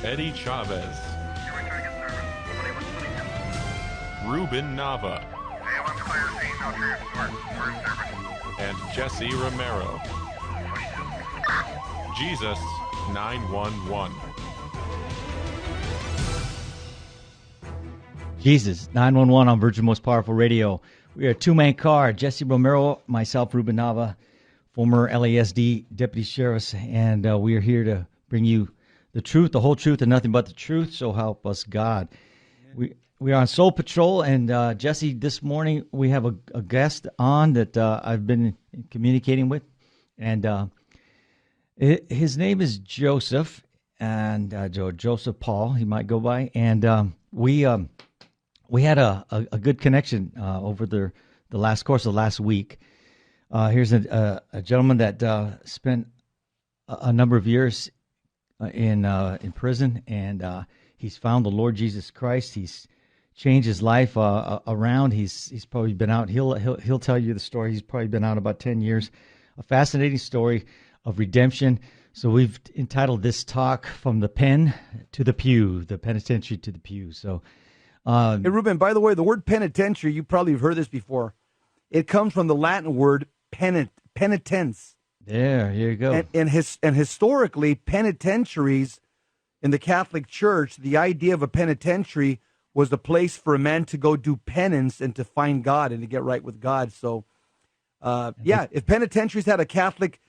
Eddie Chavez, Ruben Nava, and Jesse Romero. Jesus 911. Jesus 911 on Virgin Most Powerful Radio. We are a two-man car. Jesse Romero, myself, Ruben Nava, former LASD deputy sheriffs, and we are here to bring you the truth, the whole truth, and nothing but the truth. So help us God. We are on Soul Patrol, and Jesse, this morning we have a guest on that I've been communicating with, and his name is Joseph, and Joseph Paul, he might go by, and we had a good connection over the last course of last week. Here's a gentleman that spent a number of years in prison, and he's found the Lord Jesus Christ. He's changed his life around. He's probably been out. He'll tell you the story. He's probably been out about 10 years. A fascinating story of redemption. So we've entitled this talk "From the Pen to the Pew," the penitentiary to the pew. So. Hey, Ruben, by the way, the word penitentiary, you probably have heard this before. It comes from the Latin word penitens. There you go. And historically, penitentiaries in the Catholic Church, the idea of a penitentiary was the place for a man to go do penance and to find God and to get right with God. So, if penitentiaries had a Catholic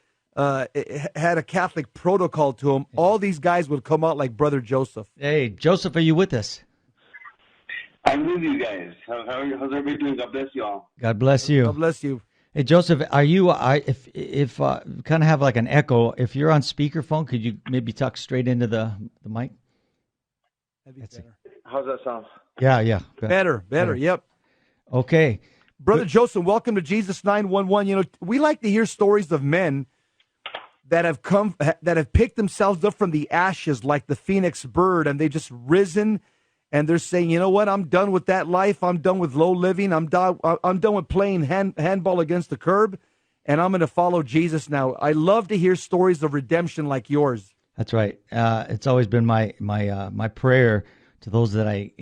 protocol to them, all these guys would come out like Brother Joseph. Hey, Joseph, are you with us? I'm with you guys. How's everybody doing? God bless you all. God bless you. God bless you. Hey, Joseph, are you? If kind of have like an echo, if you're on speakerphone, could you maybe talk straight into the mic? That'd be better. How's that sound? Yeah. Better. Yep. Okay, Brother Joseph, welcome to Jesus 911. You know, we like to hear stories of men that have picked themselves up from the ashes like the phoenix bird, and they've just risen. And they're saying, you know what? I'm done with that life. I'm done with low living. I'm done with playing handball against the curb, and I'm going to follow Jesus now. I love to hear stories of redemption like yours. that's right. It's always been my prayer to those that I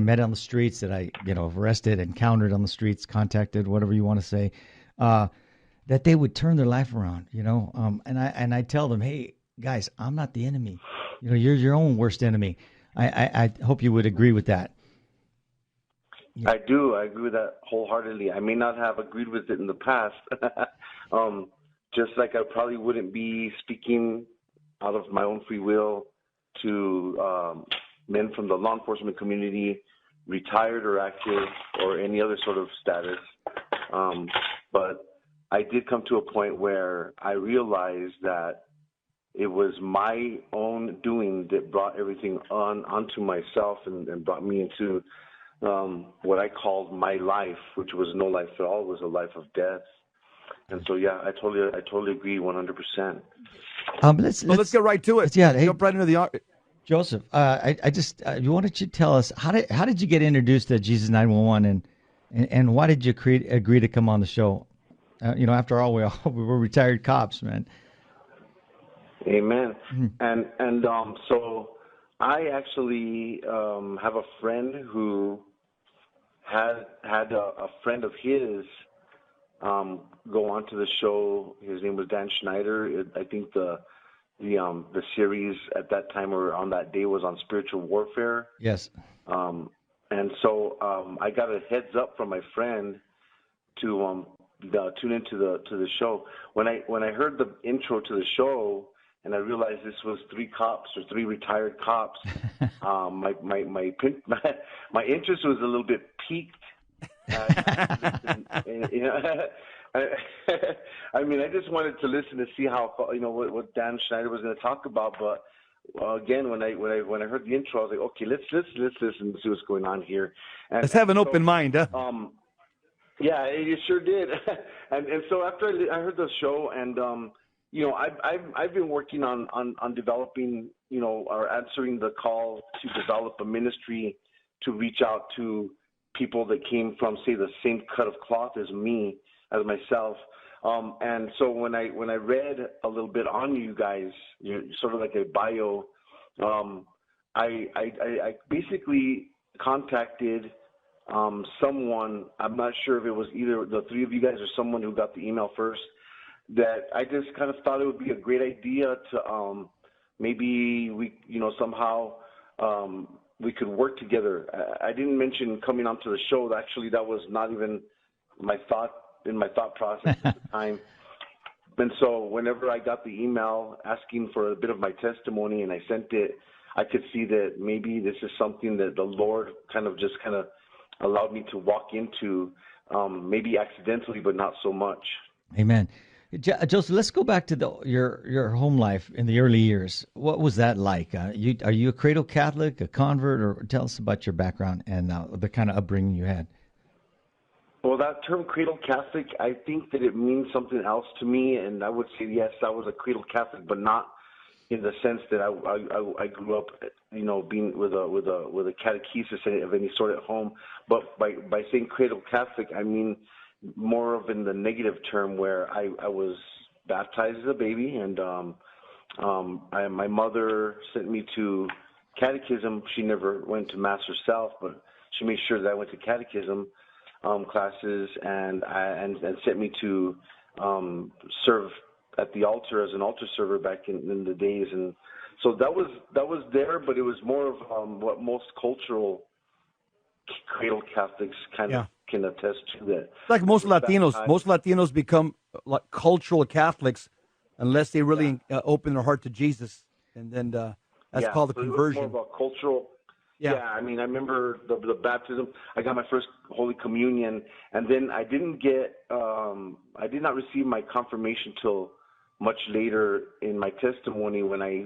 met on the streets, that I arrested, encountered on the streets, contacted, whatever you want to say, that they would turn their life around. And I tell them, hey guys, I'm not the enemy. You're your own worst enemy. I hope you would agree with that. I do. I agree with that wholeheartedly. I may not have agreed with it in the past, just like I probably wouldn't be speaking out of my own free will to men from the law enforcement community, retired or active, or any other sort of status. But I did come to a point where I realized that it was my own doing that brought everything onto myself and brought me into what I called my life, which was no life at all. It was a life of death. And so, yeah, I totally agree 100%. Let's get right to it. Jump right into the Joseph, I why don't you tell us how did you get introduced to Jesus 911 and why did you agree to come on the show? After all, we were retired cops, man. Amen. And so I actually have a friend who had a friend of his go on to the show. His name was Dan Schneider. I think the series at that time or on that day was on spiritual warfare. Yes. And so I got a heads up from my friend to tune into the show. When I heard the intro to the show, and I realized this was three retired cops. My interest was a little bit piqued. I mean, I just wanted to listen to see how what Dan Schneider was going to talk about. But again, when I heard the intro, I was like, okay, let's listen and see what's going on here. And let's have an open mind, huh? Yeah, it sure did. and so after I heard the show and. I've been working on developing, or answering the call to develop a ministry to reach out to people that came from, say, the same cut of cloth as myself. And so when I read a little bit on you guys, sort of like a bio, I basically contacted someone. I'm not sure if it was either the three of you guys or someone who got the email first. That I just kind of thought it would be a great idea to maybe we, somehow we could work together. I didn't mention coming onto the show. Actually, that was not even my thought process at the time. And so whenever I got the email asking for a bit of my testimony and I sent it, I could see that maybe this is something that the Lord kind of allowed me to walk into, maybe accidentally, but not so much. Amen. Joseph, let's go back to your home life in the early years. What was that like? Are you a cradle Catholic, a convert, or tell us about your background and the kind of upbringing you had? Well, that term cradle Catholic, I think that it means something else to me, and I would say yes, I was a cradle Catholic, but not in the sense that I grew up, being with a catechesis of any sort at home. But by saying cradle Catholic, I mean more of in the negative term, where I was baptized as a baby, and my mother sent me to catechism. She never went to mass herself, but she made sure that I went to catechism classes, and sent me to serve at the altar as an altar server back in the days. And so that was there, but it was more of what most cultural cradle Catholics kind of can attest to. That like most Latinos become like cultural Catholics unless they really open their heart to Jesus, and then that's called the conversion. It was more about cultural. Yeah, I mean, I remember the baptism. I got my first Holy Communion, and then I did not receive my confirmation till much later in my testimony when I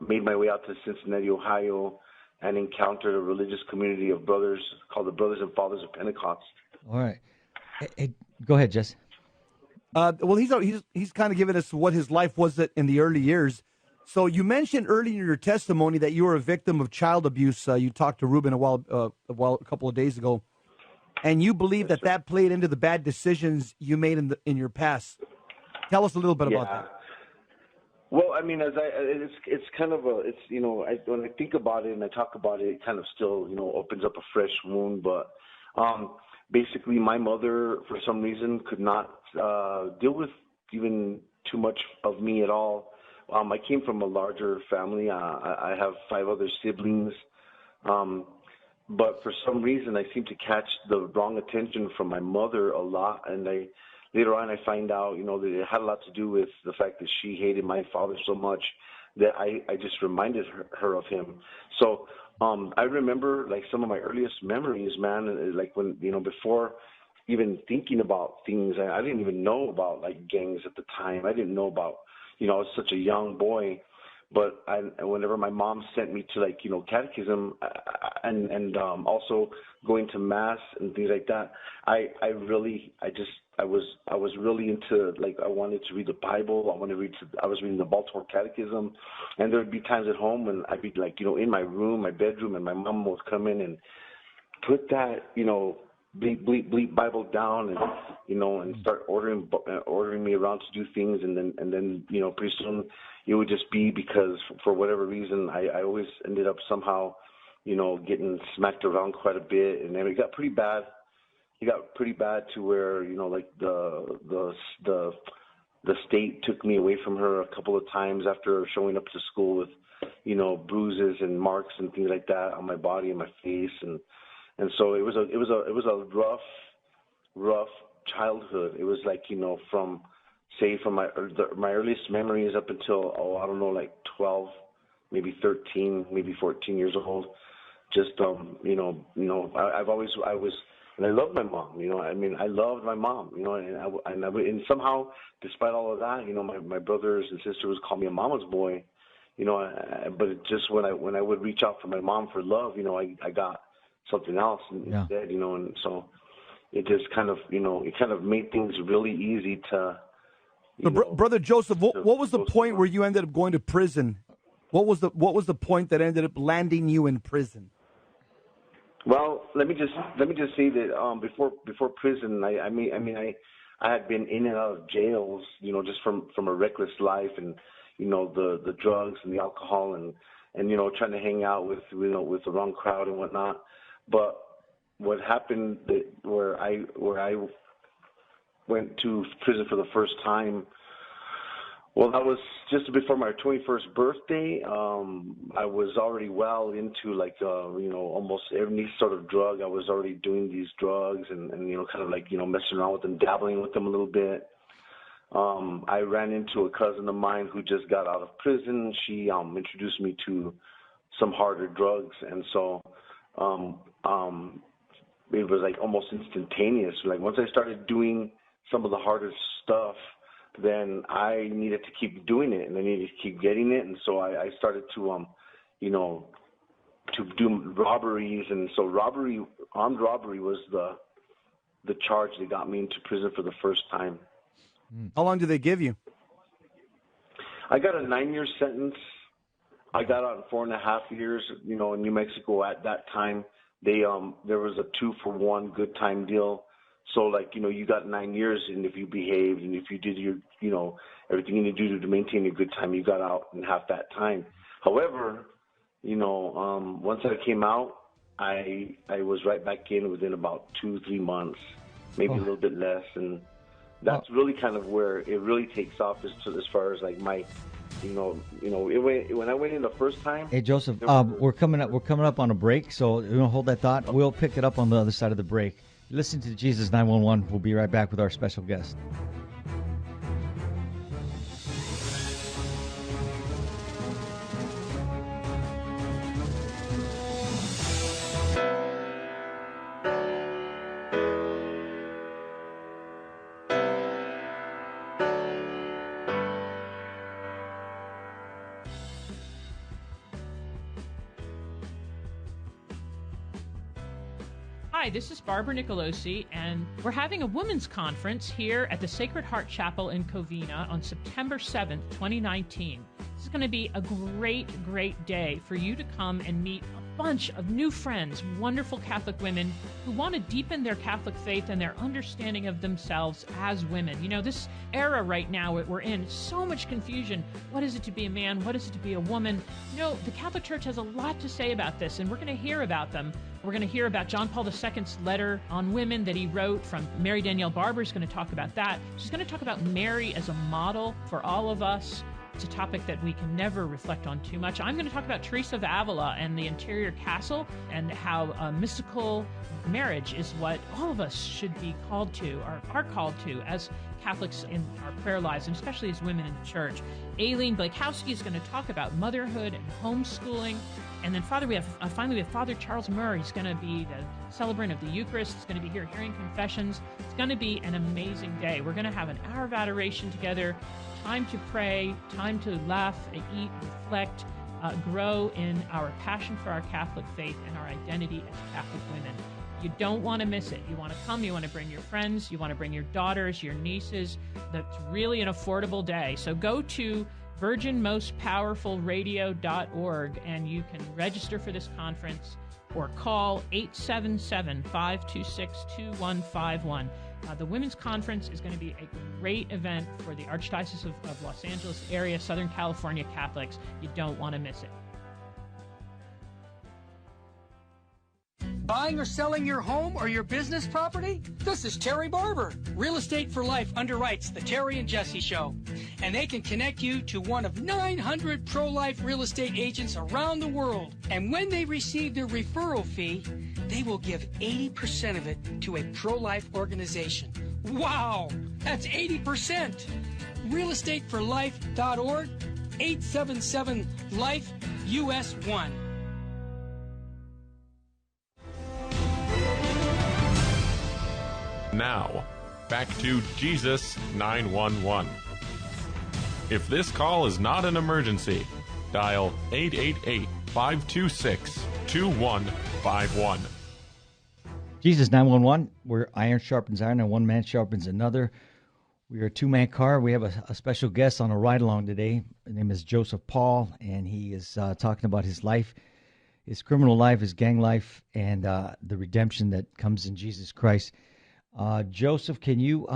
made my way out to Cincinnati, Ohio, and encountered a religious community of brothers called the Brothers and Fathers of Pentecost. All right. Hey, go ahead, Jess. Well, he's kind of given us what his life was in the early years. So you mentioned earlier in your testimony that you were a victim of child abuse. You talked to Ruben a couple of days ago, and you believe that played into the bad decisions you made in your past. Tell us a little bit about that. Well, I mean, it's kind of when I think about it and I talk about it, it kind of still opens up a fresh wound. But basically, my mother, for some reason, could not deal with even too much of me at all. I came from a larger family. I have 5 other siblings. But for some reason, I seem to catch the wrong attention from my mother a lot. And later on, I find out, that it had a lot to do with the fact that she hated my father so much that I just reminded her of him. So I remember, like, some of my earliest memories, man, like when, before even thinking about things, I didn't even know about, like, gangs at the time. I didn't know about, I was such a young boy, but whenever my mom sent me to, like, catechism and also going to mass and things like that, I was really into, like, I wanted to read the Bible. I was reading the Baltimore Catechism, and there would be times at home when I'd be, like, in my room, my bedroom, and my mom would come in and put that, bleep Bible down, and and start ordering me around to do things, and then pretty soon it would just be because for whatever reason I always ended up somehow getting smacked around quite a bit, and then it got pretty bad. It got pretty bad to where like the state took me away from her a couple of times after showing up to school with bruises and marks and things like that on my body and my face, and so it was a rough childhood. It was like from my earliest memories up until I don't know, like 12, maybe 13, maybe 14 years old. Just and I loved my mom. I loved my mom. And somehow, despite all of that, my brothers and sisters would call me a mama's boy. But it just when I would reach out for my mom for love, I got something else instead. And so it just kind of made things really easy to. Brother Joseph, what was the point where you ended up going to prison? What was the point that ended up landing you in prison? Well, let me just say that before prison, I had been in and out of jails, just from a reckless life, and the drugs and the alcohol and trying to hang out with with the wrong crowd and whatnot. But what happened where I went to prison for the first time, well, that was just before my 21st birthday. I was already well into almost any sort of drug. I was already doing these drugs and kind of messing around with them, dabbling with them a little bit. I ran into a cousin of mine who just got out of prison. She introduced me to some harder drugs, and so it was almost instantaneous. Once I started doing some of the hardest stuff, then I needed to keep doing it, and I needed to keep getting it, and so I started to to do robberies, and so armed robbery was the charge that got me into prison for the first time. How long did they give you? I got a 9-year sentence. I got out in 4.5 years. In New Mexico at that time, there was a 2-for-1 good time deal. So you got 9 years, and if you behaved and if you did your everything you need to do to maintain a good time, you got out in half that time. However, once I came out, I was right back in within about 2-3 months, maybe a little bit less, and that's really kind of where it really takes off as far as my, when I went in the first time. Hey Joseph, we're coming up on a break, so hold that thought. We'll pick it up on the other side of the break. Listen to Jesus 911. We'll be right back with our special guest. Hi, this is Barbara Nicolosi, and we're having a women's conference here at the Sacred Heart Chapel in Covina on September 7th, 2019. This is going to be a great, great day for you to come and meet a bunch of new friends, wonderful Catholic women who want to deepen their Catholic faith and their understanding of themselves as women. This era right now we're in, so much confusion. What is it to be a man? What is it to be a woman? The Catholic Church has a lot to say about this, and we're going to hear about them. We're going to hear about John Paul II's letter on women that he wrote from Mary Danielle Barber is going to talk about that. She's going to talk about Mary as a model for all of us. It's a topic that we can never reflect on too much. I'm going to talk about Teresa of Avila and the interior castle and how mystical marriage is what all of us should be called to, or are called to as Catholics in our prayer lives, and especially as women in the church. Aileen Blakowski is going to talk about motherhood and homeschooling. And then finally we have Father Charles Murray. He's going to be the celebrant of the Eucharist. He's going to be here hearing confessions. It's going to be an amazing day. We're going to have an hour of adoration together, time to pray, time to laugh, eat, reflect, grow in our passion for our Catholic faith and our identity as Catholic women. You don't want to miss it. You want to come, you want to bring your friends, you want to bring your daughters, your nieces. That's really an affordable day. So go to virginmostpowerfulradio.org and you can register for this conference or call 877-526-2151. The Women's Conference is going to be a great event for the Archdiocese of Los Angeles area, Southern California Catholics. You don't want to miss it. Buying or selling your home or your business property? This is Terry Barber. Real Estate for Life underwrites the Terry and Jesse Show, and they can connect you to one of 900 pro-life real estate agents around the world. And when they receive their referral fee, they will give 80% of it to a pro-life organization. Wow, that's 80%. realestateforlife.org, 877-LIFE-US1. Now, back to Jesus 911. If this call is not an emergency, dial 888-526-2151. Jesus 911, where iron sharpens iron and one man sharpens another. We are a two-man car. We have a special guest on a ride-along today. His name is Joseph Paul, and he is talking about his life, his criminal life, his gang life, and the redemption that comes in Jesus Christ. Joseph, can you,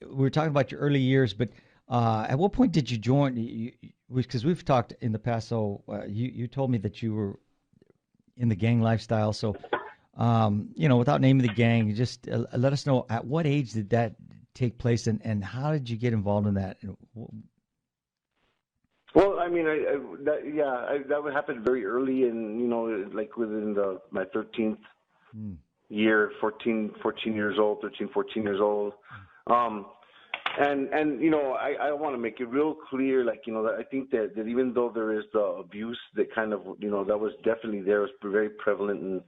we were talking about your early years, but at what point did you join, because we've talked in the past. So you told me that you were in the gang lifestyle. So without naming the gang, just let us know at what age did that take place, and how did you get involved in that? Well, I mean, that would happen very early, and like within my 13th year, 14 years old, 13, 14 years old. And I want to make it real clear, like, that I think that even though there is the abuse that kind of, that was definitely there, it was very prevalent, and,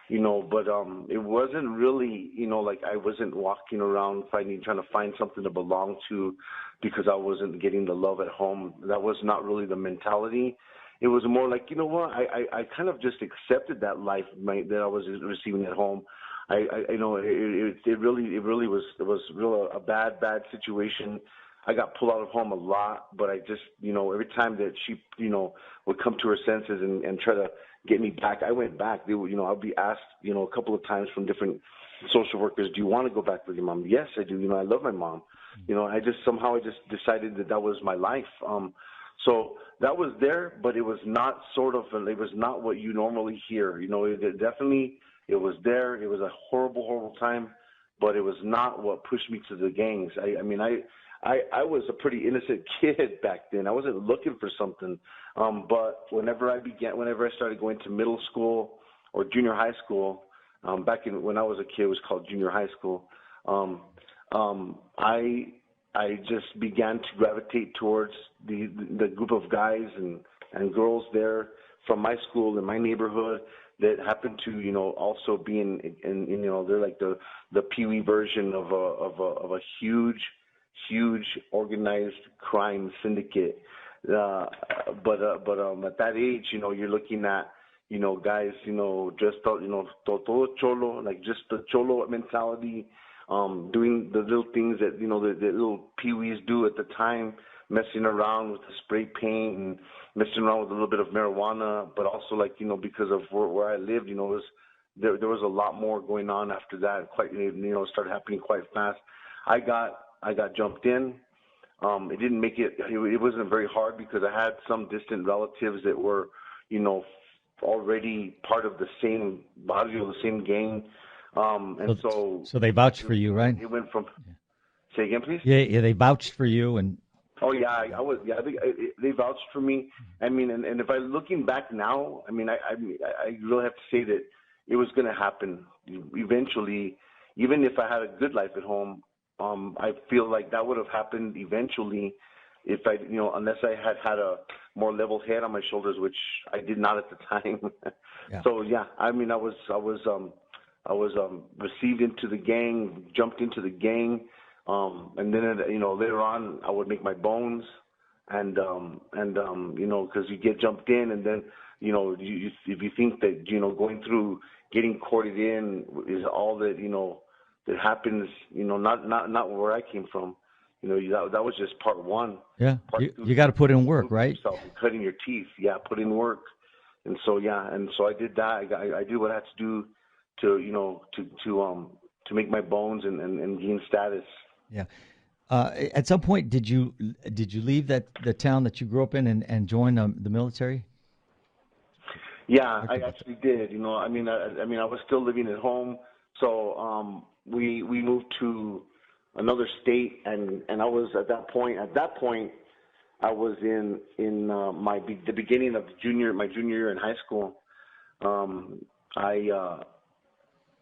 but it wasn't really, like I wasn't walking around trying to find something to belong to because I wasn't getting the love at home. That was not really the mentality. It was more like, I kind of just accepted that life that I was receiving at home. It really was a bad situation. I got pulled out of home a lot, but I just, every time that she, would come to her senses and try to get me back, I went back. I'd be asked, a couple of times from different social workers, do you want to go back with your mom? Yes, I do. I love my mom. I just decided that was my life. So that was there, but it was not it was not what you normally hear. It was there. It was a horrible time, but it was not what pushed me to the gangs. I was a pretty innocent kid back then. I wasn't looking for something. But whenever I started going to middle school or junior high school, when I was a kid, it was called junior high school. I just began to gravitate towards the group of guys and girls there from my school in my neighborhood that happened to, also be in they're like the Pee-wee version of a huge organized crime syndicate. But at that age, you're looking at, guys, just todo cholo, like just the cholo mentality, doing the little things that, the little Pee-wees do at the time, messing around with the spray paint and messing around with a little bit of marijuana, but also like, because of where I lived, there was a lot more going on after that. Started happening quite fast. I got jumped in. It didn't make it. It wasn't very hard because I had some distant relatives that were, already part of the same barrio, the same gang. So they vouched for you, right? It went from. Say again, please. Yeah, they vouched for you, and. Oh yeah, I was. Yeah, I think they vouched for me. I mean, and if I'm looking back now, I mean, I really have to say that it was going to happen eventually. Even if I had a good life at home, I feel like that would have happened eventually, if I, unless I had a more level head on my shoulders, which I did not at the time. Yeah. So yeah, I mean, I was received into the gang, jumped into the gang. And then, later on, I would make my bones, and because you get jumped in, and then, if you think that, going through getting courted in is all that, that happens, not where I came from, that was just part one. Yeah, you got to put in work, right? Cutting your teeth, yeah, put in work, and so I did that. I did what I had to do to make my bones and gain status. Yeah. At some point, did you leave the town that you grew up in and join the military? Yeah, I actually did. I was still living at home, so we moved to another state, and I was at that point I was in the beginning of my junior year in high school.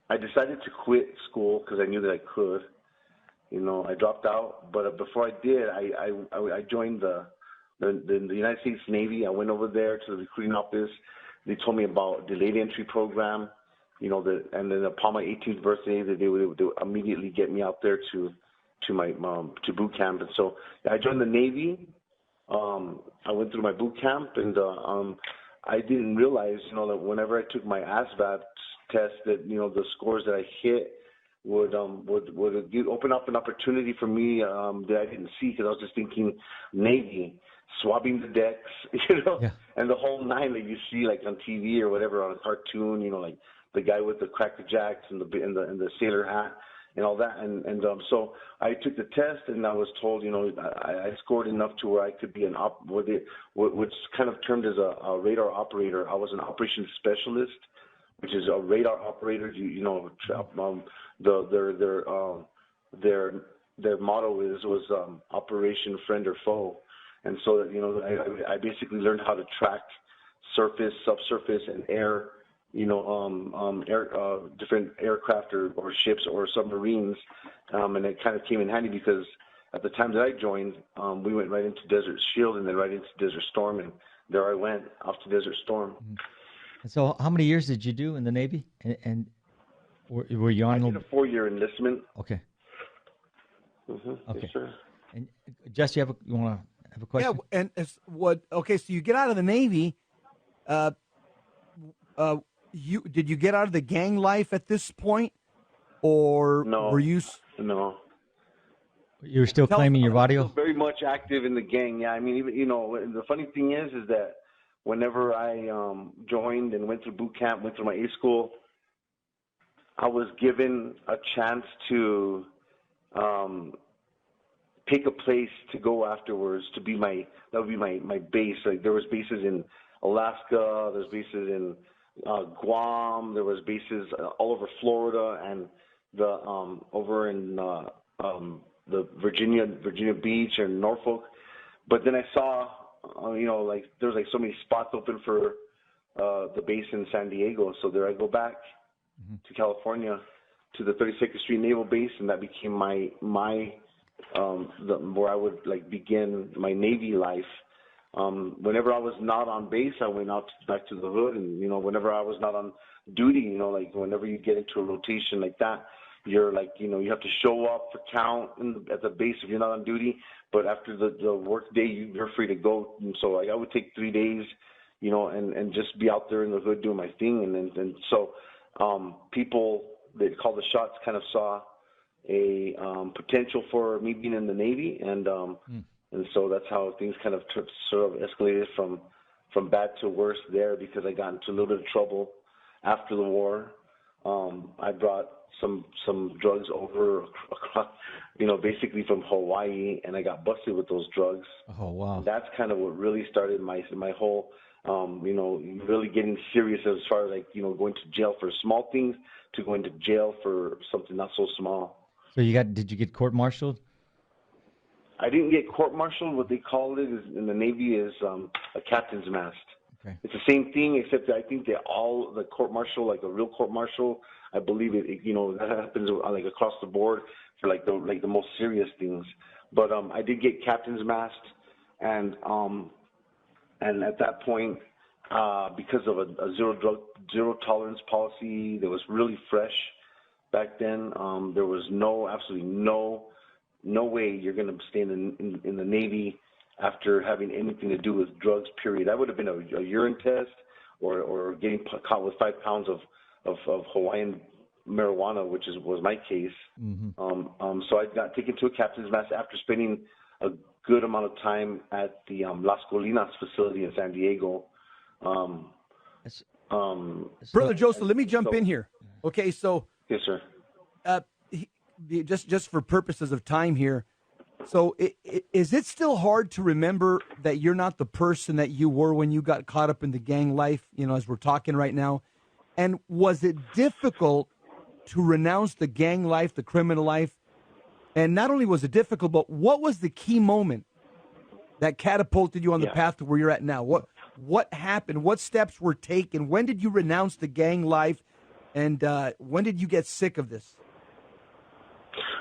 I decided to quit school because I knew that I could. I dropped out, but before I did, I joined the United States Navy. I went over there to the recruiting office. They told me about delayed entry program, and then upon my 18th birthday, they would immediately get me out there to boot camp. And so I joined the Navy. I went through my boot camp, and I didn't realize, that whenever I took my ASVAB test, that the scores that I hit would open up an opportunity for me that I didn't see, because I was just thinking Navy, swabbing the decks, Yeah. and the whole nine that you see like on TV or whatever on a cartoon, like the guy with the Cracker Jacks and the sailor hat, and all that. So I took the test, and I was told, I scored enough to where I could be what's kind of termed as a radar operator. I was an operations specialist, which is a radar operator. Their motto was Operation Friend or Foe, and so I basically learned how to track surface, subsurface, and air. Different aircraft or ships or submarines, and it kind of came in handy because at the time that I joined, we went right into Desert Shield and then right into Desert Storm, and there I went off to Desert Storm. And so, how many years did you do in the Navy? And were you on? I did a 4-year enlistment. Okay. Mm-hmm. Okay. Yes, sir. And Jess, you want to have a question? Yeah, and okay, so you get out of the Navy. Did you get out of the gang life at this point, or no, were you? No. You were still claiming your body? Very much active in the gang. Yeah, I mean, even the funny thing is that whenever I joined and went through boot camp, went through my A school, I was given a chance to pick a place to go afterwards that would be my base. Like there was bases in Alaska, there's bases in Guam, there was bases all over Florida, and over in the Virginia Beach and Norfolk. But then I saw there was so many spots open for the base in San Diego, so there I go back to California to the 32nd Street Naval Base, and that became my where I would begin my Navy life. Whenever I was not on base, I went back to the hood, and whenever I was not on duty, whenever you get into a rotation like that, you're you have to show up for count at the base if you're not on duty. But after the work day, you're free to go. And so I would take 3 days, and just be out there in the hood doing my thing. And so people that call the shots kind of saw a potential for me being in the Navy, and so that's how things kind of sort of escalated from bad to worse there, because I got into a little bit of trouble after the war. I brought some drugs over across, basically from Hawaii, and I got busted with those drugs. Oh, wow. And that's kind of what really started my whole, really getting serious as far as going to jail for small things to going to jail for something not so small. So did you get court-martialed? I didn't get court-martialed. What they call it in the Navy is a captain's mast. Okay. It's the same thing, except that I think the court-martial, like a real court-martial, I believe it that happens across the board for the most serious things. But I did get captain's mast, and at that point, because of a zero tolerance policy that was really fresh back then, there was absolutely no way you're going to stay in the Navy after having anything to do with drugs, period. That would have been a urine test or getting caught with 5 pounds of Hawaiian marijuana, which was my case. Mm-hmm. So I got taken to a captain's mast after spending a good amount of time at the Las Colinas facility in San Diego. Brother Joseph, let me jump in here. Okay, so yes, sir. Just for purposes of time here, so is it still hard to remember that you're not the person that you were when you got caught up in the gang life, as we're talking right now? And was it difficult to renounce the gang life, the criminal life? And not only was it difficult, but what was the key moment that catapulted you on the path to where you're at now? What happened? What steps were taken? When did you renounce the gang life? And when did you get sick of this?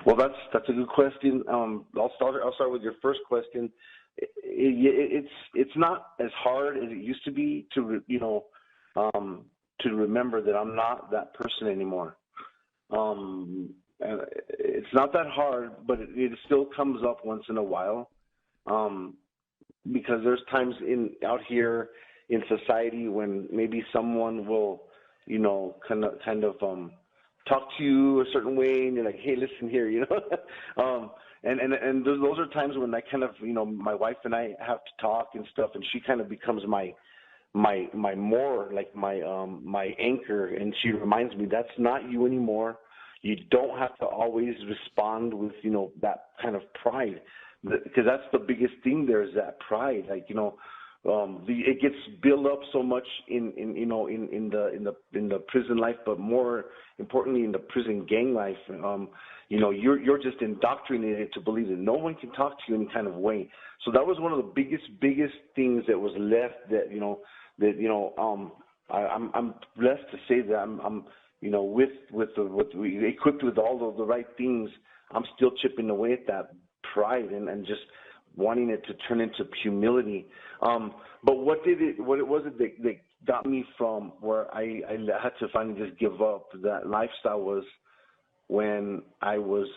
Well, that's a good question. I'll start with your first question. It's not as hard as it used to be to remember that I'm not that person anymore. It's not that hard, but it still comes up once in a while, because there's times out here in society when maybe someone will, kind of talk to you a certain way, and you're like, hey, listen here, and those are times when I kind of, my wife and I have to talk and stuff, and she kind of becomes my more like my anchor, and she reminds me that's not you anymore. you don't have to always respond with, that kind of pride, because that's the biggest thing. There is that pride, like, it gets built up so much in the prison life, but more importantly in the prison gang life. You're just indoctrinated to believe that no one can talk to you any kind of way. So that was one of the biggest things that was left. I'm blessed to say that I'm equipped with all of the right things. I'm still chipping away at that pride and just wanting it to turn into humility. But what was it that got me from where I had to finally just give up that lifestyle was when I was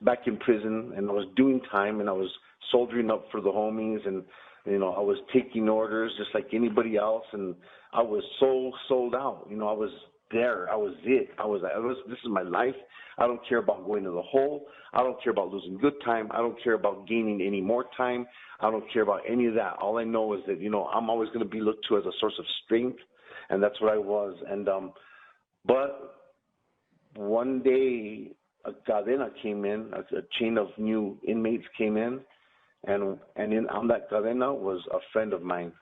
back in prison and I was doing time and I was soldiering up for the homies, and I was taking orders just like anybody else, and I was so sold out. I was there. I was it. This is my life. I don't care about going to the hole. I don't care about losing good time. I don't care about gaining any more time. I don't care about any of that. All I know is that, I'm always going to be looked to as a source of strength, and that's what I was. And but one day a cadena came in, a chain of new inmates came in, and on that cadena was a friend of mine.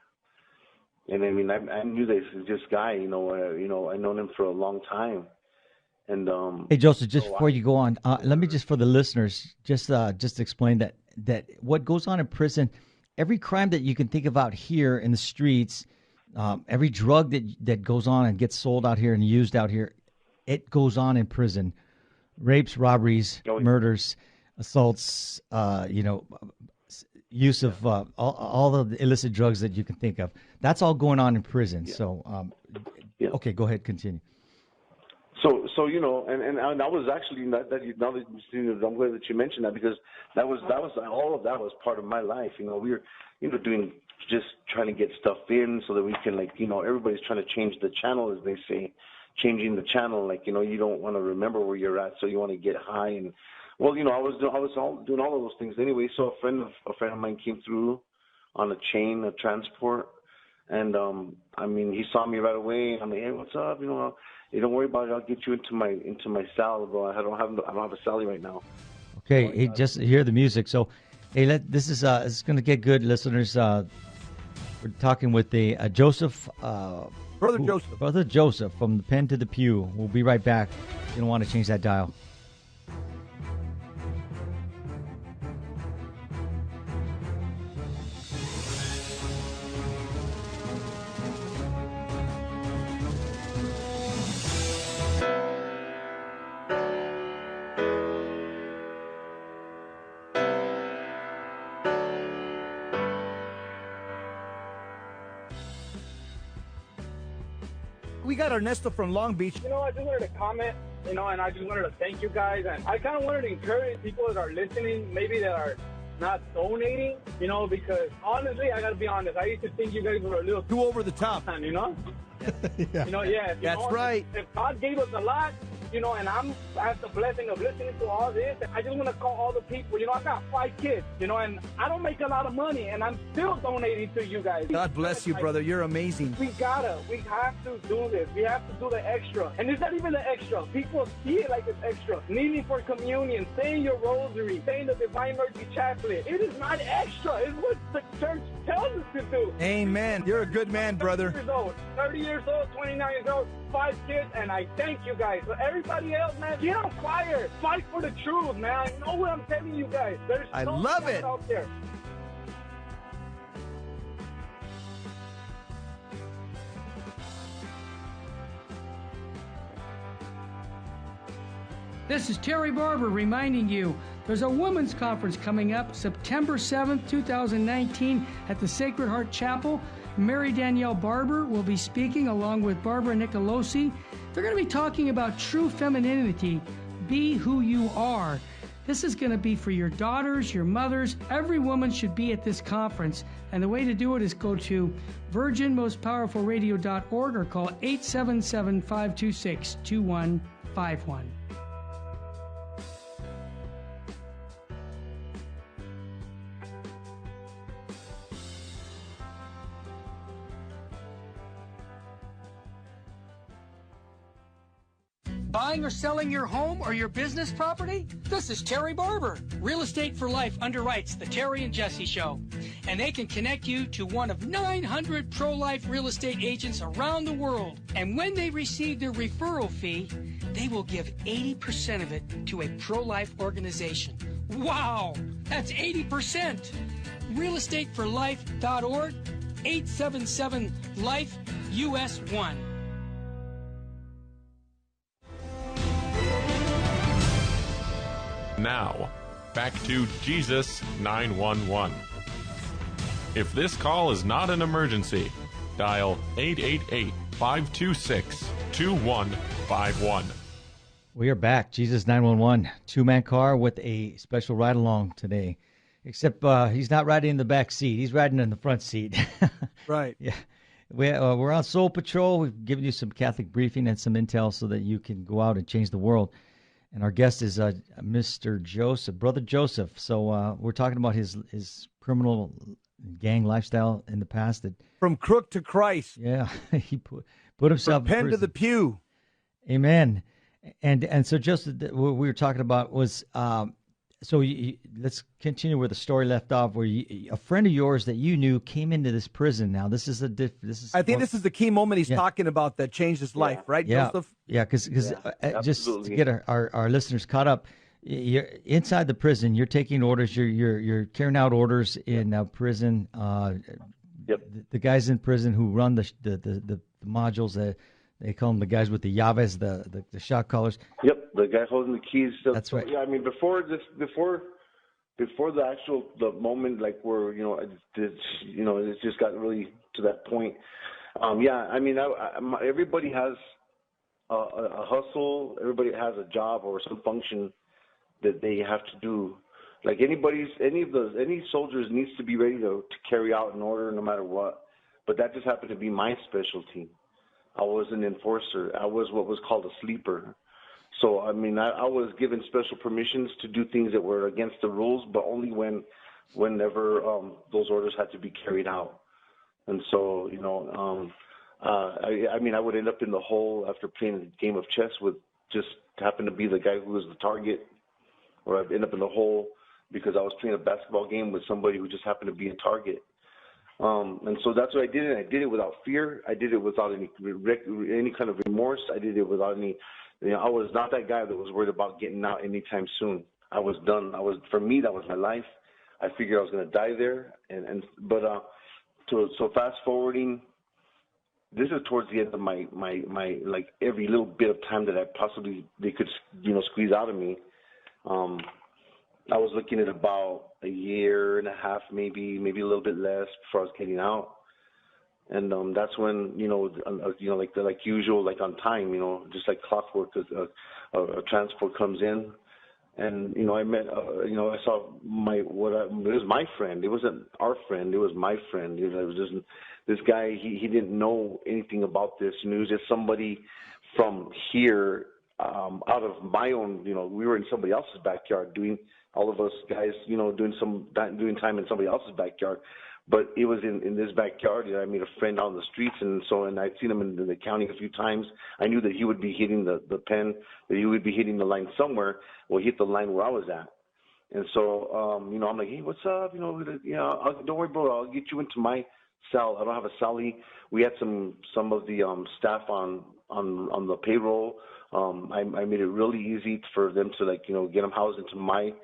And I mean, I knew this guy, I've known him for a long time. And hey, Joseph, just before you go on, let me just, for the listeners, just explain that what goes on in prison, every crime that you can think about here in the streets, every drug that goes on and gets sold out here and used out here, it goes on in prison. Rapes, robberies, murders, assaults, use of all of the illicit drugs that you can think of. That's all going on in prison. Yeah. So, okay, go ahead, continue. So and I was actually now that I'm glad that you mentioned that, because that was all of that was part of my life. We were doing, just trying to get stuff in so that we can, like, everybody's trying to change the channel, as they say, changing the channel. Like, you don't want to remember where you're at, so you want to get high. And well, I was doing all of those things anyway. So a friend of mine came through on a chain of transport, and he saw me right away. I'm like, hey, what's up? Hey, don't worry about it. I'll get you into my cell, bro. I don't have a celly right now. Okay, hey, just hear the music. So, hey, this is going to get good, listeners. We're talking with Joseph, Brother Joseph from the pen to the pew. We'll be right back. You don't want to change that dial. We got Ernesto from Long Beach. I just wanted to comment, and I just wanted to thank you guys. And I kind of wanted to encourage people that are listening, maybe that are not donating, because honestly, I got to be honest, I used to think you guys were a little too over the top. Yeah. That's right. If God gave us a lot, and I have the blessing of listening to all this, I just want to call all the people. I got 5 kids, and I don't make a lot of money, and I'm still donating to you guys. God bless you, brother. You're amazing. We have to do this. We have to do the extra. And it's not even the extra. People see it like it's extra. Kneeling for communion, saying your rosary, saying the Divine Mercy Chaplet. It is not extra. It's what the church tells us to do. Amen. You're a good man, brother. 30 years old, 29 years old, 5 kids, and I thank you guys. So everybody else, man, get on fire. Fight for the truth, man. I know what I'm telling you guys. I love it. Out there. This is Terry Barber reminding you there's a women's conference coming up September 7th, 2019 at the Sacred Heart Chapel. Mary Danielle Barber will be speaking along with Barbara Nicolosi. They're going to be talking about true femininity. Be who you are. This is going to be for your daughters, your mothers. Every woman should be at this conference. And the way to do it is go to virginmostpowerfulradio.org or call 877-526-2151. Buying or selling your home or your business property? This is Terry Barber. Real Estate for Life underwrites the Terry and Jesse Show. And they can connect you to one of 900 pro-life real estate agents around the world. And when they receive their referral fee, they will give 80% of it to a pro-life organization. Wow! That's 80%! realestateforlife.org, 877-LIFE-US1. Now, back to Jesus 911. If this call is not an emergency, dial 888-526-2151. We are back. Jesus 911, two-man car with a special ride-along today. Except he's not riding in the back seat. He's riding in the front seat. Right. Yeah. We're on Soul Patrol. We've given you some Catholic briefing and some intel so that you can go out and change the world. And our guest is Mr. Joseph, Brother Joseph. So we're talking about his criminal gang lifestyle in the past. That From crook to Christ. Yeah, he put himself From pen in to prison. the pew. Amen. And so Joseph, what we were talking about was let's continue where the story left off. Where a friend of yours that you knew came into this prison. Now this is I think this is the key moment he's talking about that changed his life, right, yeah. Joseph? Yeah, because just to get our listeners caught up, you're inside the prison. You're taking orders. You're carrying out orders in prison. Yep. The guys in prison who run the modules. They call them the guys with the llaves, the shot callers. Yep, the guy holding the keys. That's right. Yeah, I mean, before the moment, like where it just got really to that point. Yeah, I mean, everybody has a hustle. Everybody has a job or some function that they have to do. Like any soldiers needs to be ready to carry out an order no matter what. But that just happened to be my specialty. I was an enforcer. I was what was called a sleeper. So, I mean, I was given special permissions to do things that were against the rules, but only whenever those orders had to be carried out. And so, I mean, I would end up in the hole after playing a game of chess with just happened to be the guy who was the target, or I'd end up in the hole because I was playing a basketball game with somebody who just happened to be a target. And so that's what I did, and I did it without fear. I did it without any kind of remorse. I did it without any. I was not that guy that was worried about getting out anytime soon. I was done. For me, that was my life. I figured I was going to die there. So fast forwarding, this is towards the end of my like every little bit of time that they could squeeze out of me. I was looking at about a year and a half, maybe a little bit less before I was getting out. And that's when, like usual, like on time, just like clockwork, a transport comes in. And, I met, I saw it was my friend. It wasn't our friend. It was my friend. It was just this guy, he didn't know anything about this. And it was just somebody from here, out of my own, we were in somebody else's backyard all of us guys, doing time in somebody else's backyard. But it was in this backyard. I made a friend on the streets, and I'd seen him in the county a few times. I knew that he would be hitting the pen, that he would be hitting the line somewhere. Well, he hit the line where I was at. And so, I'm like, hey, what's up? Don't worry, bro. I'll get you into my cell. I don't have a cellie. We had some of the staff on the payroll. I made it really easy for them to get them housed into my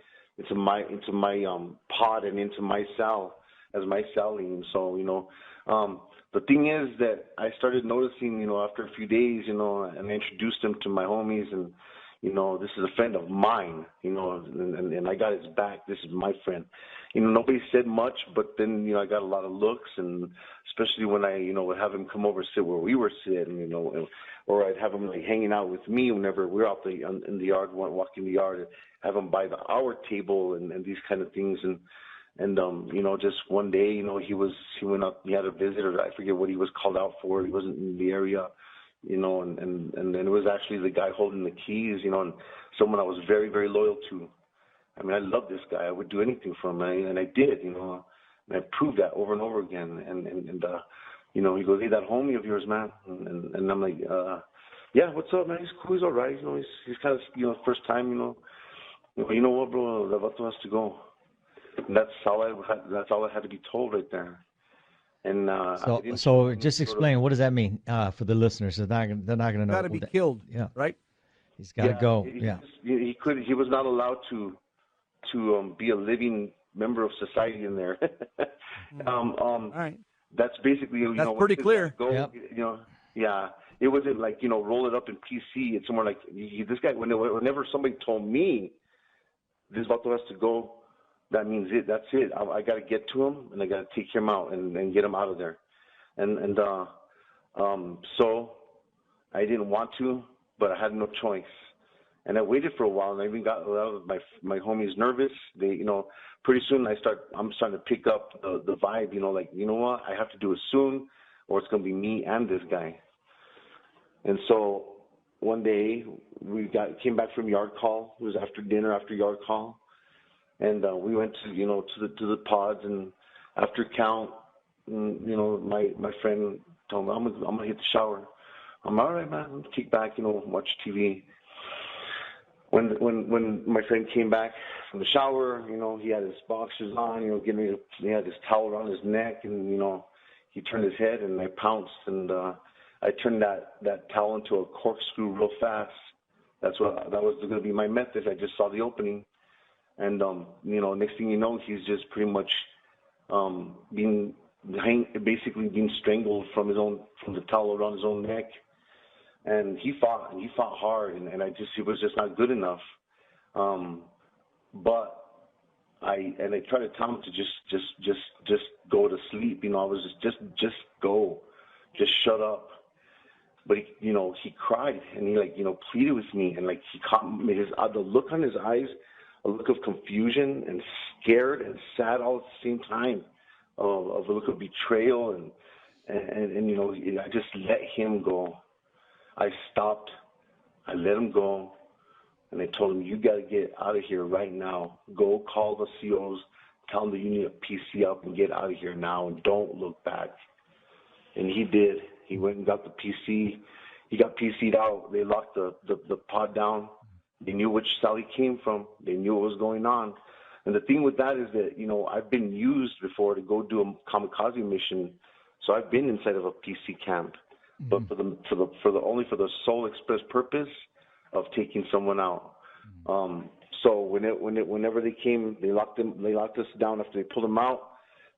pod and into my cell as my cellie. And so the thing is that I started noticing after a few days and I introduced him to my homies, and this is a friend of mine, and I got his back. This is my friend. Nobody said much, but then I got a lot of looks, and especially when I would have him come over sit where we were sitting, or I'd have him hanging out with me whenever we're out in the yard, walking the yard, and have him by our table and these kind of things. And just one day, he went up, he had a visitor. I forget what he was called out for. He wasn't in the area, and then it was actually the guy holding the keys, and someone I was very, very loyal to. I mean, I love this guy. I would do anything for him, and I did, and I proved that over and over again. And he goes, hey, that homie of yours, man. And I'm like, Yeah, what's up, man? He's cool. He's all right. He's kind of, first time, you know what, bro? The vato has to go. And that's all I had to be told right there. And so just explain, what does that mean for the listeners? They're not going to know. Got to be killed. Yeah, right. He's got to go. He was not allowed to be a living member of society in there. All right. That's basically that's pretty clear. Go, yep. It wasn't like roll it up in PC. It's more like this guy. Whenever somebody told me this vato has to go, that means it. That's it. I got to get to him and I got to take him out and get him out of there. And so I didn't want to, but I had no choice. And I waited for a while, and I even got a lot of my homies nervous. They, pretty soon I'm starting to pick up the vibe. Like, you know what? I have to do it soon, or it's gonna be me and this guy. And so one day came back from yard call. It was after dinner, after yard call, and we went to to the pods, and after count, my friend told me I'm gonna hit the shower. I'm all right, man. Kick back, watch TV. When my friend came back from the shower, he had his boxers on, he had his towel around his neck, and he turned his head, and I pounced, and I turned that towel into a corkscrew real fast. That was going to be my method. I just saw the opening, and next thing you know, he's just pretty much basically being strangled from the towel around his own neck. And he fought hard, and it was just not good enough. But I tried to tell him to just go to sleep. I was just go, just shut up. But he cried, and he pleaded with me, and he caught me, the look on his eyes, a look of confusion and scared and sad all at the same time, of a look of betrayal, and I just let him go. I stopped, I let him go, and I told him, you got to get out of here right now. Go call the COs, tell them that you need a PC up and get out of here now, and don't look back. And he did. He went and got the PC. He got PC'd out. They locked the pod down. They knew which cell he came from. They knew what was going on. And the thing with that is that, I've been used before to go do a kamikaze mission, so I've been inside of a PC camp. But only for the sole express purpose of taking someone out. So whenever they came, they locked us down. After they pulled them out,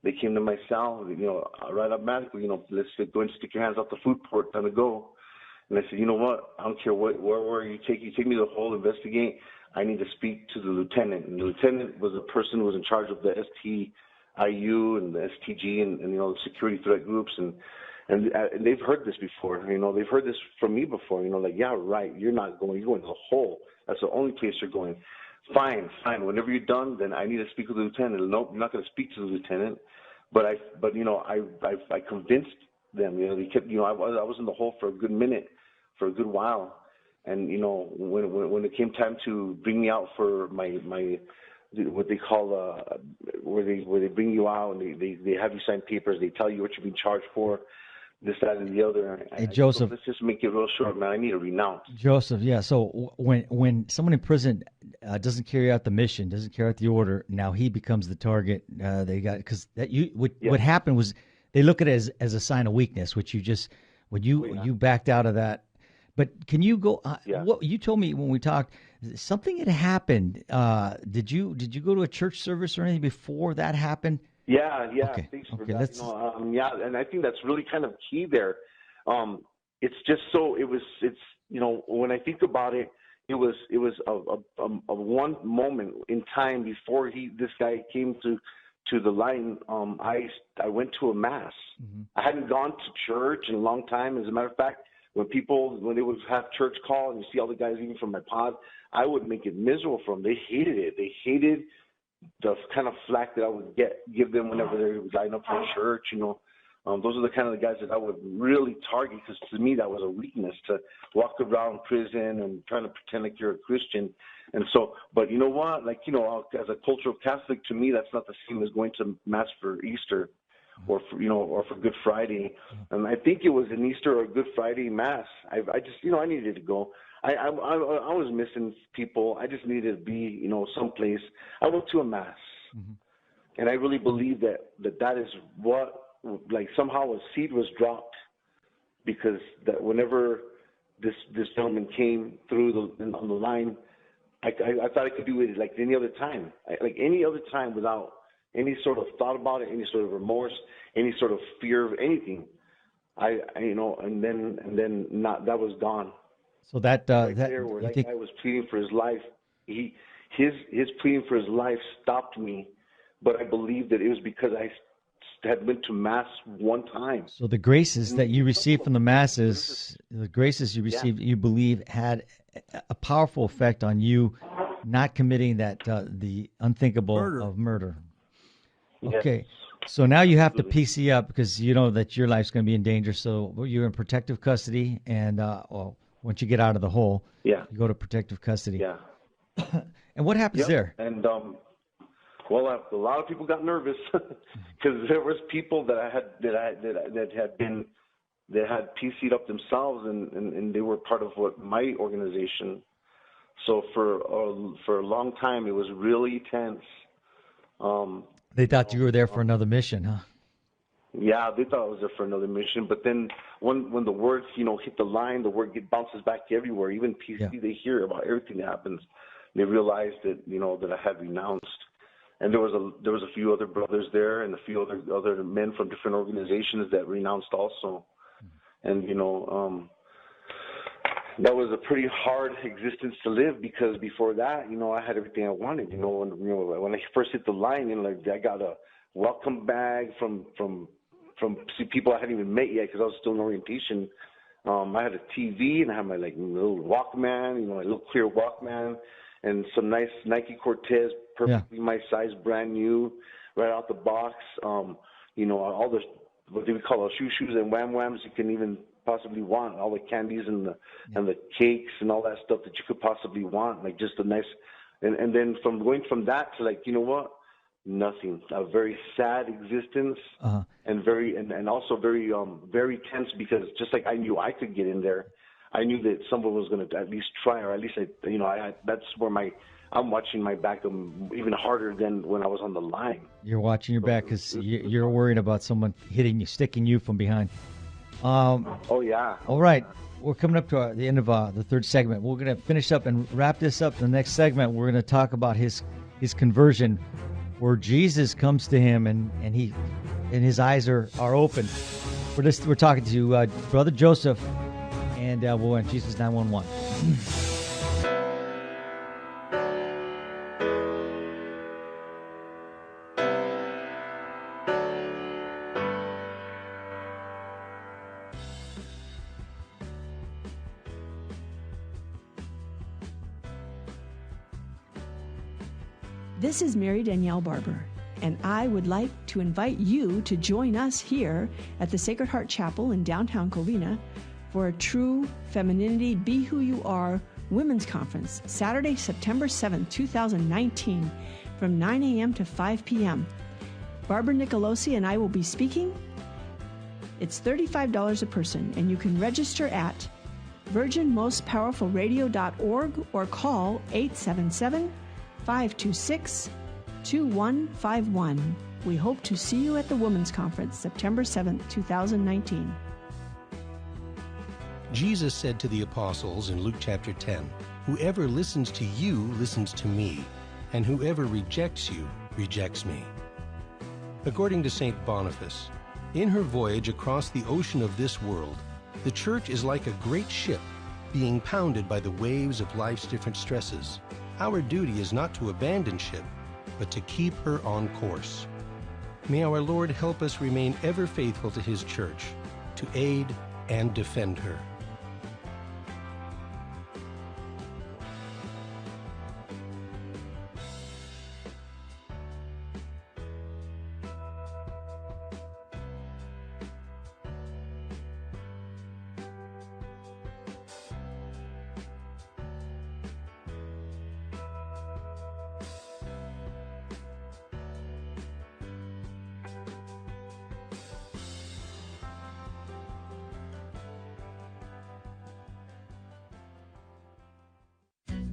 they came to my cell. Right automatically, let's go and stick your hands out the food port, time to go. And I said, you know what? I don't care where you take me to the hole, investigate. I need to speak to the lieutenant. And the lieutenant was the person who was in charge of the STIU and the STG and the security threat groups and they've heard this before. They've heard this from me before. Yeah, right. You're not going. You're going to the hole. That's the only place you're going. Fine. Whenever you're done, then I need to speak with the lieutenant. Nope, I'm not going to speak to the lieutenant. But I convinced them. They kept. I was in the hole for a good minute, for a good while. And when it came time to bring me out for my what they call where they bring you out and they have you sign papers. They tell you what you're being charged for. This, that, and the other. Hey, Joseph, let's just make it real short, man. I need to renounce. Joseph, yeah. So when someone in prison doesn't carry out the mission, doesn't carry out the order, now he becomes the target. They got because what happened was they look at it as a sign of weakness, which you backed out of that. But can you go? What you told me when we talked, something had happened. Did you go to a church service or anything before that happened? Yeah. Okay. Thanks for Okay, that. And I think that's really kind of key there. It's just so it's when I think about it, it was a one moment in time before this guy came to the line. I went to a mass. Mm-hmm. I hadn't gone to church in a long time. As a matter of fact, when they would have church call and you see all the guys even from my pod, I would make it miserable for them. They hated it. They hated the kind of flack that I would give them whenever they would line up for church, those are the kind of the guys that I would really target because to me that was a weakness to walk around prison and trying to pretend like you're a Christian. And so, but you know what? As a cultural Catholic, to me that's not the same as going to mass for Easter or for Good Friday. And I think it was an Easter or Good Friday Mass. I just, I needed to go. I was missing people. I just needed to be, someplace. I went to a Mass. And I really believe that is what, like, somehow a seed was dropped, because that whenever this gentleman came through on the line, I thought I could do it like any other time, without any sort of thought about it, any sort of remorse, any sort of fear of anything. And then that was gone. So that there, where that guy was pleading for his life, his pleading for his life stopped me, but I believe that it was because I had been to Mass one time. So the graces that you received from the Masses, the graces you received, you believe had a powerful effect on you not committing that the unthinkable of murder. Okay. Yes. So now you have to PC up because you know that your life's going to be in danger. So you're in protective custody, and once you get out of the hole, you go to protective custody. Yeah. And what happens there? And well, a lot of people got nervous because there was people that had PC'd up themselves, and they were part of my organization. So for a long time, it was really tense. They thought you were there for another mission, huh? Yeah, they thought I was there for another mission. But then when the words, hit the line, the word bounces back everywhere. Even PC, they hear about everything that happens. They realized that, that I had renounced. And there was a few other brothers there, and a few other men from different organizations that renounced also. And that was a pretty hard existence to live, because before that, I had everything I wanted. When I first hit the line, I got a welcome bag from people I hadn't even met yet, because I was still in orientation. I had a TV, and I had my little Walkman, my little clear Walkman, and some nice Nike Cortez, perfectly my size, brand new, right out the box. All the, what do we call those, shoes and whams you can even possibly want, all the candies and the cakes and all that stuff that you could possibly want, like just a nice, and then from going from that to nothing, a very sad existence, and very and also very very tense, because just like I knew I could get in there, I knew that someone was going to at least try, or at least that's where I'm watching my back even harder than when I was on the line. You're watching your back because you're worried about someone hitting you, sticking you from behind. Oh yeah. All right, we're coming up to the end of the third segment. We're going to finish up and wrap this up. The next segment, we're going to talk about his conversion, where Jesus comes to him and his eyes are open. We're talking to Brother Joseph, and we'll end Jesus 911. This is Mary Danielle Barber, and I would like to invite you to join us here at the Sacred Heart Chapel in downtown Covina for a True Femininity Be Who You Are Women's Conference, Saturday, September 7th, 2019, from 9 a.m. to 5 p.m. Barbara Nicolosi and I will be speaking. It's $35 a person, and you can register at virginmostpowerfulradio.org or call 877-526-2151. We hope to see you at the Women's Conference, September 7th, 2019. Jesus said to the apostles in Luke chapter 10, "Whoever listens to you listens to me, and whoever rejects you rejects me." According to St. Boniface, in her voyage across the ocean of this world, the church is like a great ship being pounded by the waves of life's different stresses. Our duty is not to abandon ship, but to keep her on course. May our Lord help us remain ever faithful to His church, to aid and defend her.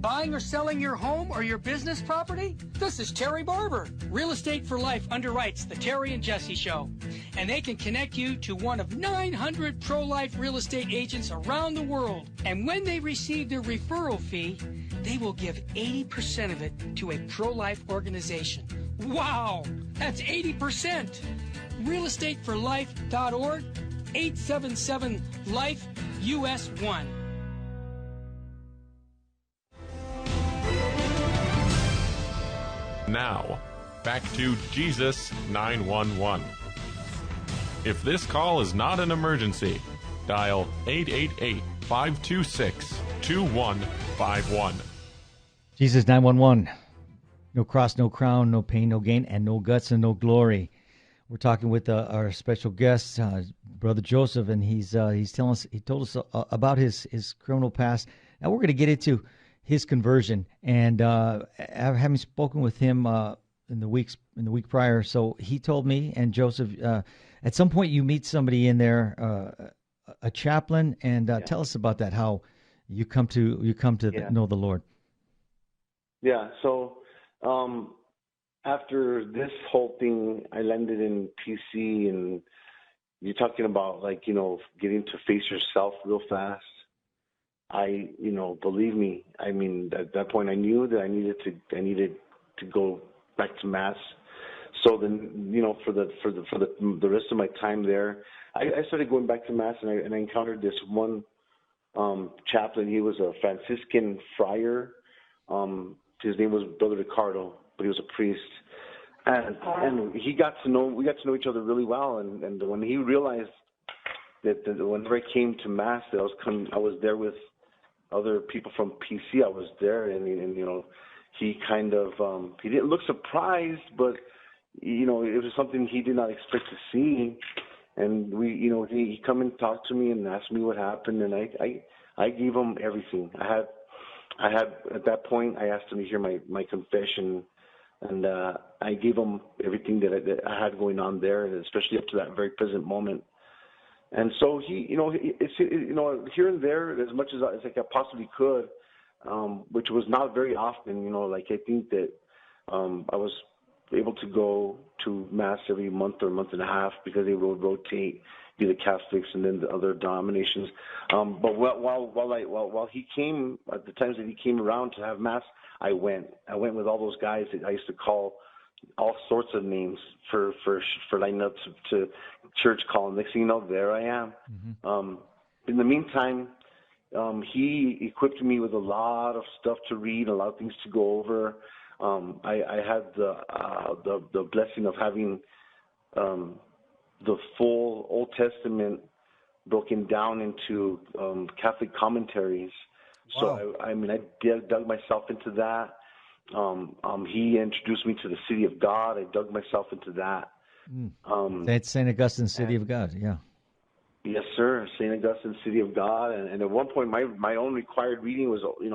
Buying or selling your home or your business property? This is Terry Barber. Real Estate for Life underwrites the Terry and Jesse Show. And they can connect you to one of 900 pro-life real estate agents around the world. And when they receive their referral fee, they will give 80% of it to a pro-life organization. Wow! That's 80%! realestateforlife.org, 877-LIFE-US1. Now, back to Jesus 911. If this call is not an emergency, dial 888-526-2151. Jesus 911. No cross, no crown, no pain, no gain, and no guts and no glory. We're talking with our special guest, Brother Joseph, and he told us about his criminal past. Now we're going to get into his conversion, and having spoken with him in the week prior, so he told me, and Joseph, at some point you meet somebody in there, a chaplain, and tell us about that. How you come to know the Lord. Yeah. So after this whole thing, I landed in PC, and you're talking about getting to face yourself real fast. Believe me, I mean, at that point I knew that I needed to go back to Mass. So then, for the rest of my time there, I started going back to Mass, and I encountered this one chaplain. He was a Franciscan friar. His name was Brother Ricardo, but he was a priest. And we got to know each other really well. And when he realized that whenever I came to Mass, that I was there with other people from PC. I was there, and he kind of he didn't look surprised, but it was something he did not expect to see. And he come and talked to me and asked me what happened, and I gave him everything. I had at that point I asked him to hear my confession, and I gave him everything that I had going on there, and especially up to that very present moment. And so he, here and there, as much as I possibly could, which was not very often, I think that I was able to go to Mass every month or month and a half, because they would rotate, be the Catholics and then the other denominations. But while he came, at the times that he came around to have Mass, I went with all those guys that I used to call all sorts of names for lining up to church call. And next thing you know, there I am. Mm-hmm. In the meantime, he equipped me with a lot of stuff to read, a lot of things to go over. I had the blessing of having the full Old Testament broken down into Catholic commentaries. Wow. So I dug myself into that. He introduced me to the City of God. I dug myself into that. That's St. Augustine, City of God, yeah. Yes, sir, St. Augustine, City of God. And at one point, my own required reading was, it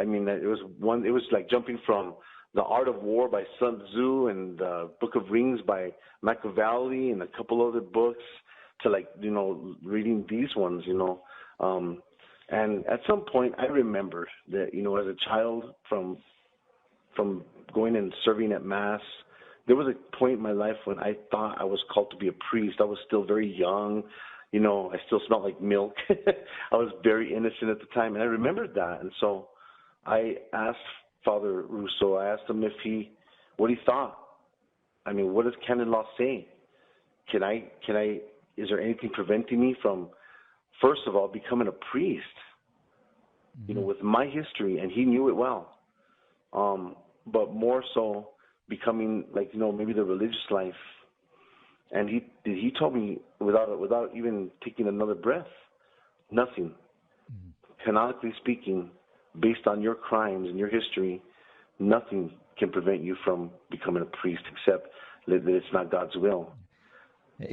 was like jumping from The Art of War by Sun Tzu and Book of Rings by Machiavelli and a couple other books to reading these ones, And at some point, I remembered that, as a child from going and serving at Mass, there was a point in my life when I thought I was called to be a priest. I was still very young. I still smelled like milk. I was very innocent at the time, and I remembered that. And so I asked Father Russo, I asked him what he thought. I mean, what does canon law say? Is there anything preventing me from, first of all, becoming a priest, with my history, and he knew it well. But more so becoming maybe the religious life. And he told me without even taking another breath, nothing. Canonically speaking, based on your crimes and your history, nothing can prevent you from becoming a priest except that it's not God's will.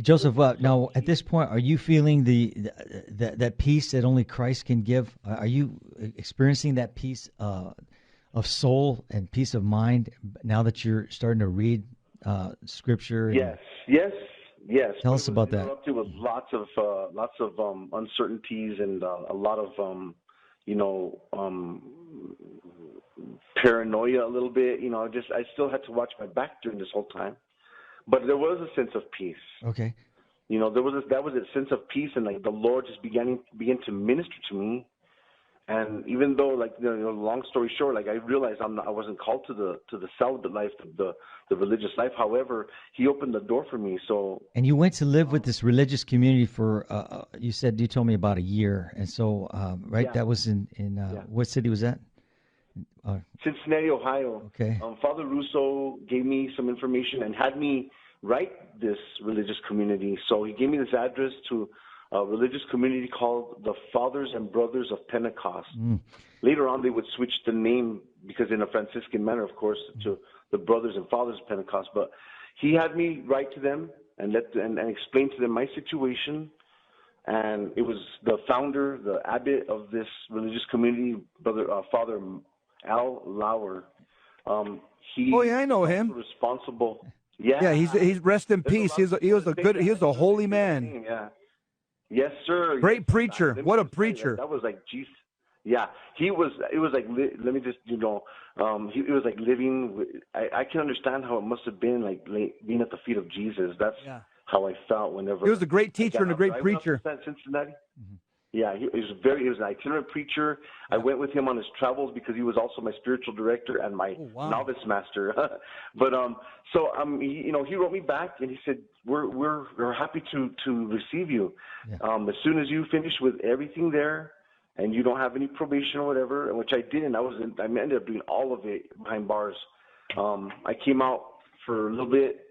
Joseph, now at this point, are you feeling that peace that only Christ can give? Are you experiencing that peace of soul and peace of mind now that you're starting to read Scripture? Yes. Tell us about that. Interrupted with lots of uncertainties and a lot of paranoia a little bit. I still had to watch my back during this whole time. But there was a sense of peace. Okay. That was a sense of peace, and like the Lord just began to minister to me. And even though, like, long story short, like I realized I wasn't called to the celibate life, the religious life. However, He opened the door for me. So. And you went to live with this religious community for you told me about a year, and so right, Yeah. that was in what city was that? Cincinnati, Ohio. Okay. Father Russo gave me some information and had me write this religious community. So he gave me this address to a religious community called the Fathers and Brothers of Pentecost. Later on, they would switch the name, because in a Franciscan manner, of course, to the Brothers and Fathers of Pentecost. But he had me write to them and explain to them my situation. And it was the founder, the abbot of this religious community, Father Al Lauer. I know him. Responsible. Yeah, he's rest in peace. He was a holy man. Yeah. Yes, sir. Great preacher. What a preacher. That was like Jesus. Yeah, it was like, let me just, it was like living. I can understand how it must have been like being at the feet of Jesus. That's how I felt whenever. He was a great teacher and a great preacher. Cincinnati. Mm-hmm. Yeah, he was an itinerant preacher. I went with him on his travels because he was also my spiritual director and my novice master. But he wrote me back and he said, "We're happy to receive you. As soon as you finish with everything there, and you don't have any probation or whatever," which I didn't. I ended up doing all of it behind bars. I came out for a little bit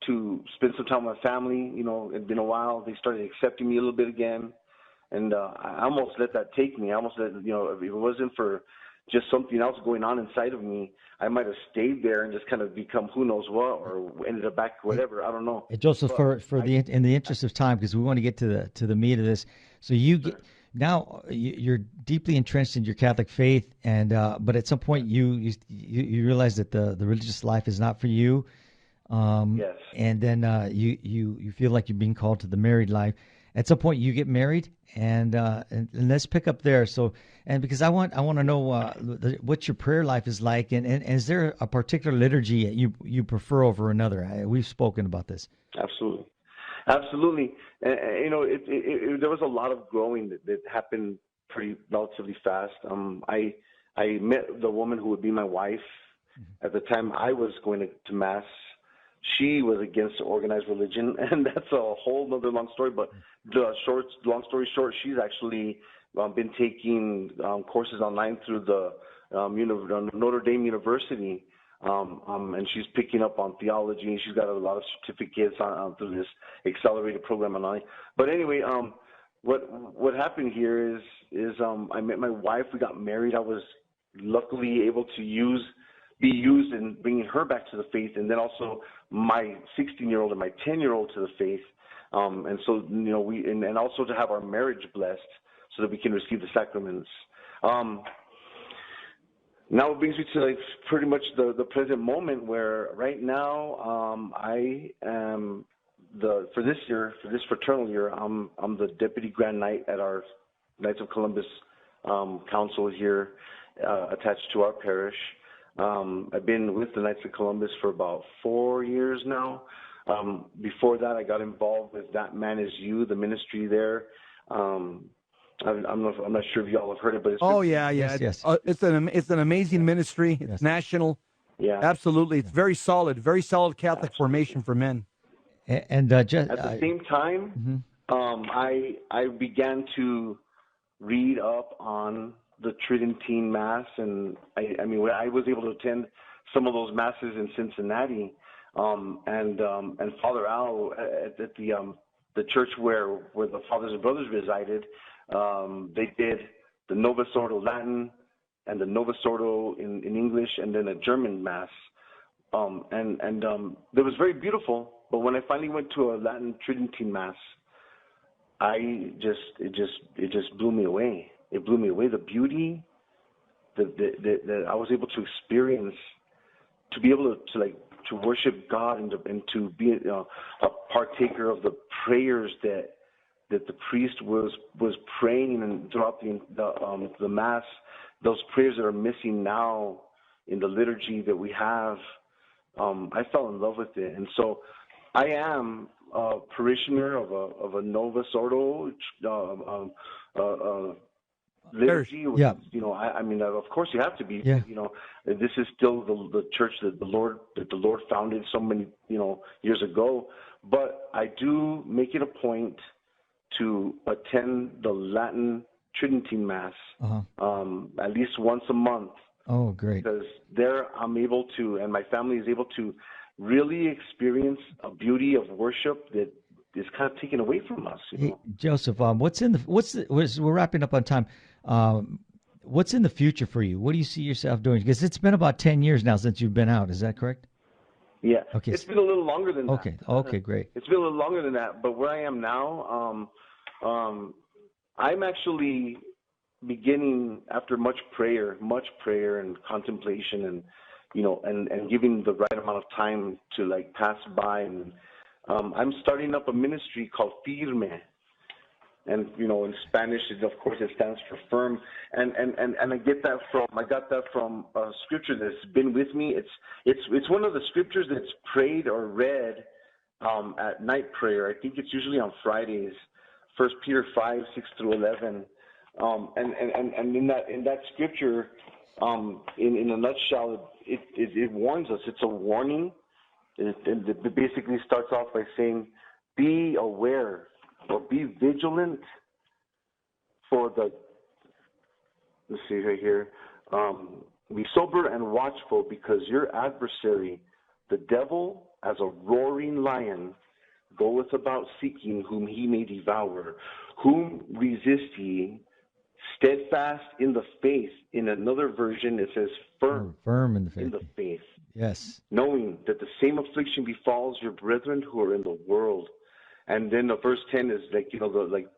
to spend some time with my family. It'd been a while. They started accepting me a little bit again. And I almost let that take me. I almost let, if it wasn't for just something else going on inside of me, I might have stayed there and just kind of become who knows what, or ended up back whatever. I don't know. Joseph, in the interest of time, because we want to get to the meat of this. So now you're deeply entrenched in your Catholic faith, and but at some point you realize that the religious life is not for you. Yes. And then you feel like you're being called to the married life. At some point, you get married, and let's pick up there. So, and because I want to know what your prayer life is like, and is there a particular liturgy you prefer over another? We've spoken about this. Absolutely. There was a lot of growing that happened pretty relatively fast. I met the woman who would be my wife. At the time I was going to Mass. She was against organized religion, and that's a whole other long story. But long story short, she's actually been taking courses online through the Notre Dame University, and she's picking up on theology, and she's got a lot of certificates through this accelerated program online. But anyway, what happened here is I met my wife. We got married. I was luckily able to be used in bringing her back to the faith, and then also my 16-year-old and my 10-year-old to the faith, and so and also to have our marriage blessed so that we can receive the sacraments. Now it brings me to like pretty much the present moment, where right now I am for this fraternal year, I'm the deputy grand knight at our Knights of Columbus council here, attached to our parish. I've been with the Knights of Columbus for about 4 years now. Before that, I got involved with That Man Is You, the ministry there. I'm not sure if y'all have heard it, but it's yes. It's an amazing ministry. It's national. Yeah, absolutely. It's very solid Catholic formation for men. And at the same time, I began to read up on the Tridentine Mass, and I was able to attend some of those masses in Cincinnati, and Father Al at the church where the Fathers and Brothers resided, they did the Novus Ordo Latin and the Novus Ordo in English, and then a German Mass, and it was very beautiful. But when I finally went to a Latin Tridentine Mass, it just blew me away. It blew me away. The beauty that I was able to experience, to be able to worship God and to be a partaker of the prayers that the priest was praying, and throughout the Mass, those prayers that are missing now in the liturgy that we have, I fell in love with it. And so I am a parishioner of a Novus Ordo liturgy. Which is, I mean, of course you have to be. Yeah. This is still the church that the Lord founded so many years ago. But I do make it a point to attend the Latin Tridentine Mass at least once a month. Oh, great. Because there I'm able to, and my family is able to, really experience a beauty of worship that is kind of taken away from us. Hey, Joseph, we're wrapping up on time. What's in the future for you? What do you see yourself doing? Because it's been about 10 years now since you've been out. Is that correct? Yeah. Okay. It's been a little longer than that. Okay, great. It's been a little longer than that. But where I am now, I'm actually beginning, after much prayer and contemplation, and and giving the right amount of time to like pass by, and I'm starting up a ministry called Firme, and in Spanish, of course, it stands for firm, and I got that from a scripture that's been with me. It's one of the scriptures that's prayed or read at night prayer. I think it's usually on Fridays. 1 Peter 5:6-11. And in that scripture, in a nutshell, it warns us. It's a warning. It basically starts off by saying, be aware or be vigilant for let's see right here, be sober and watchful, because your adversary, the devil, as a roaring lion, goeth about seeking whom he may devour. Whom resist ye, steadfast in the faith. In another version, it says firm in the faith. Yes. Knowing that the same affliction befalls your brethren who are in the world. And then the verse 10 is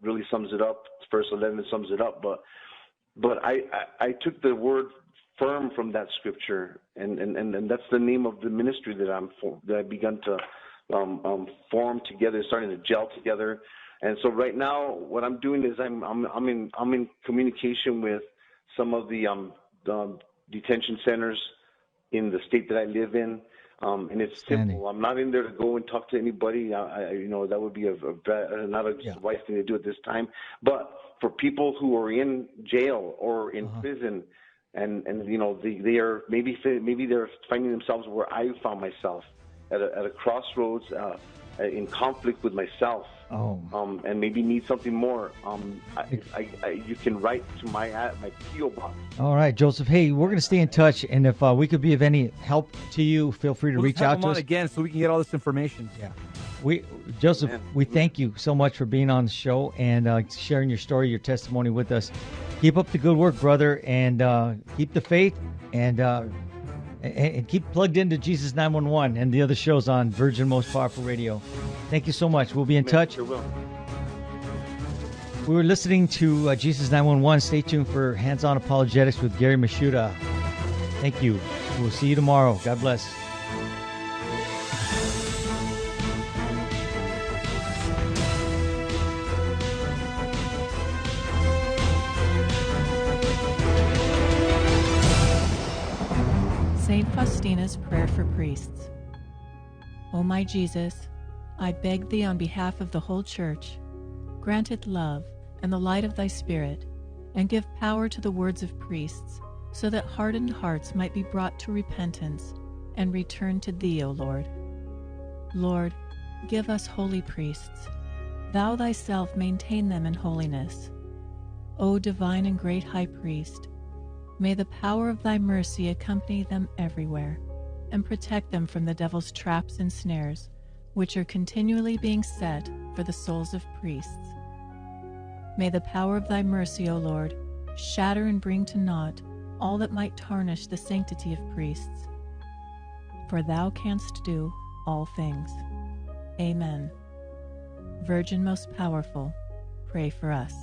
really sums it up. Verse 11 sums it up. But I took the word firm from that scripture, and that's the name of the ministry that I've begun to form together, starting to gel together. And so right now, what I'm doing is I'm in communication with some of the detention centers in the state that I live in, and it's simple. I'm not in there to go and talk to anybody. That would be not a wise thing to do at this time. But for people who are in jail or in prison, and they are maybe they're finding themselves where I found myself at a crossroads, in conflict with myself. And maybe need something more. You can write to my P.O. box. All right, Joseph. Hey, we're going to stay in touch, and if we could be of any help to you, feel free to reach out to us again, so we can get all this information. Yeah, Joseph, we thank you so much for being on the show and sharing your story, your testimony with us. Keep up the good work, brother, and keep the faith, and keep plugged into Jesus 911 and the other shows on Virgin Most Powerful Radio. Thank you so much. We'll be in touch. Sure will. We were listening to Jesus 911. Stay tuned for Hands On Apologetics with Gary Mashuda. Thank you. We'll see you tomorrow. God bless. St. Faustina's Prayer for Priests. O my Jesus, I beg thee on behalf of the whole Church, grant it love and the light of thy Spirit, and give power to the words of priests, so that hardened hearts might be brought to repentance and return to thee, O Lord. Lord, give us holy priests. Thou thyself maintain them in holiness. O divine and great High Priest, may the power of thy mercy accompany them everywhere, and protect them from the devil's traps and snares, which are continually being set for the souls of priests. May the power of thy mercy, O Lord, shatter and bring to naught all that might tarnish the sanctity of priests. For thou canst do all things. Amen. Virgin most powerful, pray for us.